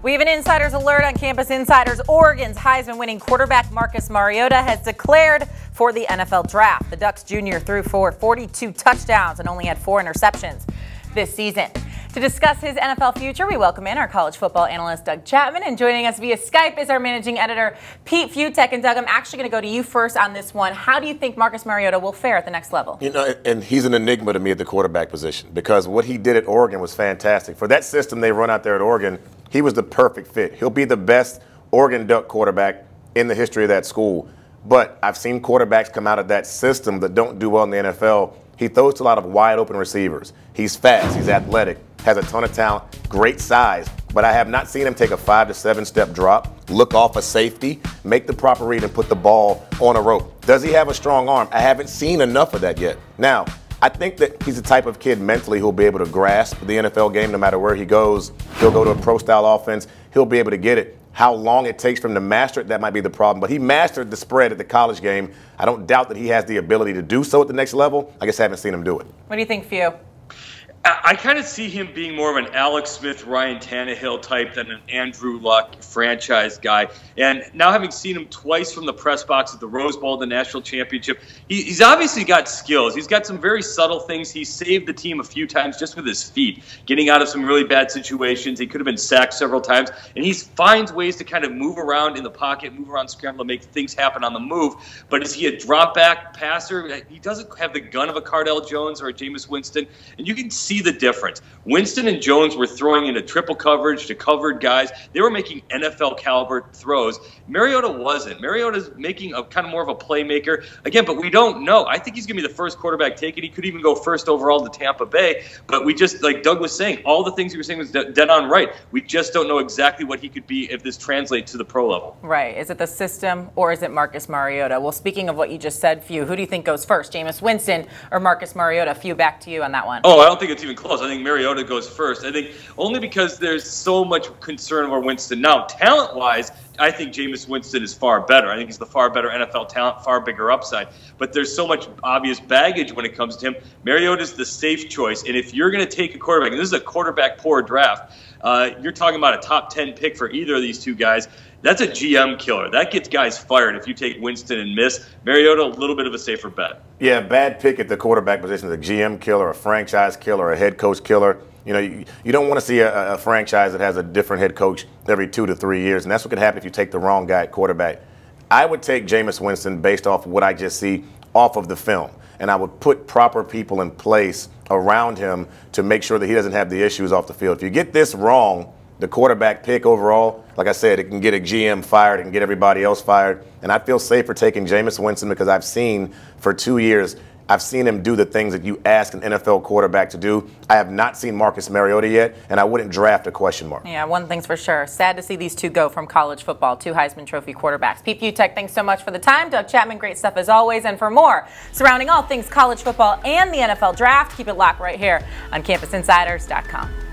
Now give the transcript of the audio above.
We have an insider's alert on Campus Insiders. Oregon's Heisman winning quarterback Marcus Mariota has declared for the NFL draft. The Ducks junior threw for 42 touchdowns and only had 4 interceptions this season. To discuss his NFL future, we welcome in our college football analyst, Doug Chapman. And joining us via Skype is our managing editor, Pete Fiutak. And Doug, I'm actually going to go to you first on this one. How do you think Marcus Mariota will fare at the next level? You know, and he's an enigma to me at the quarterback position because what he did at Oregon was fantastic. For that system they run out there at Oregon, he was the perfect fit. He'll be the best Oregon Duck quarterback in the history of that school. But I've seen quarterbacks come out of that system that don't do well in the NFL. He throws to a lot of wide open receivers. He's fast, he's athletic, has a ton of talent, great size, but I have not seen him take a 5 to 7 step drop, look off a safety, make the proper read and put the ball on a rope. Does he have a strong arm? I haven't seen enough of that yet. Now, I think that he's the type of kid mentally who'll be able to grasp the NFL game no matter where he goes. He'll go to a pro-style offense. He'll be able to get it. How long it takes for him to master it, that might be the problem. But he mastered the spread at the college game. I don't doubt that he has the ability to do so at the next level. I just haven't seen him do it. What do you think, Fiu? I kind of see him being more of an Alex Smith, Ryan Tannehill type than an Andrew Luck franchise guy. And now having seen him twice from the press box at the Rose Bowl, the national championship, he's obviously got skills. He's got some very subtle things. He saved the team a few times just with his feet, getting out of some really bad situations. He could have been sacked several times. And he finds ways to kind of move around in the pocket, move around, scramble, to make things happen on the move. But is he a drop-back passer? He doesn't have the gun of a Cardell Jones or a Jameis Winston. And you can see the difference. Winston and Jones were throwing into triple coverage to covered guys. They were making NFL caliber throws. Mariota wasn't. Mariota's making a kind of more of a playmaker. Again, but we don't know. I think he's going to be the first quarterback taken. He could even go first overall to Tampa Bay. But we just, like Doug was saying, all the things he was saying was dead on right. We just don't know exactly what he could be if this translates to the pro level. Right. Is it the system or is it Marcus Mariota? Well, speaking of what you just said, Fiu, who do you think goes first, Jameis Winston or Marcus Mariota? Fiu, back to you on that one. Oh, I don't think it's even close. I think Mariota goes first. I think only because there's so much concern over Winston. Now, talent-wise, I think Jameis Winston is far better. I think he's the far better NFL talent, far bigger upside. But there's so much obvious baggage when it comes to him. Mariota's the safe choice. And if you're going to take a quarterback, and this is a quarterback-poor draft, you're talking about a top 10 pick for either of these two guys. That's a GM killer. That gets guys fired if you take Winston and miss. Mariota, a little bit of a safer bet. Yeah, bad pick at the quarterback position is a GM killer, a franchise killer, a head coach killer. You know, you don't want to see a franchise that has a different head coach every 2 to 3 years, and that's what could happen if you take the wrong guy at quarterback. I would take Jameis Winston based off of what I just see off of the film, and I would put proper people in place around him to make sure that he doesn't have the issues off the field. If you get this wrong, the quarterback pick overall, like I said, it can get a GM fired, it can get everybody else fired. And I feel safer taking Jameis Winston because I've seen for 2 years, I've seen him do the things that you ask an NFL quarterback to do. I have not seen Marcus Mariota yet, and I wouldn't draft a question mark. Yeah, one thing's for sure. Sad to see these two go from college football, 2 Heisman Trophy quarterbacks. Pete Fiutak, thanks so much for the time. Doug Chapman, great stuff as always. And for more surrounding all things college football and the NFL draft, keep it locked right here on CampusInsiders.com.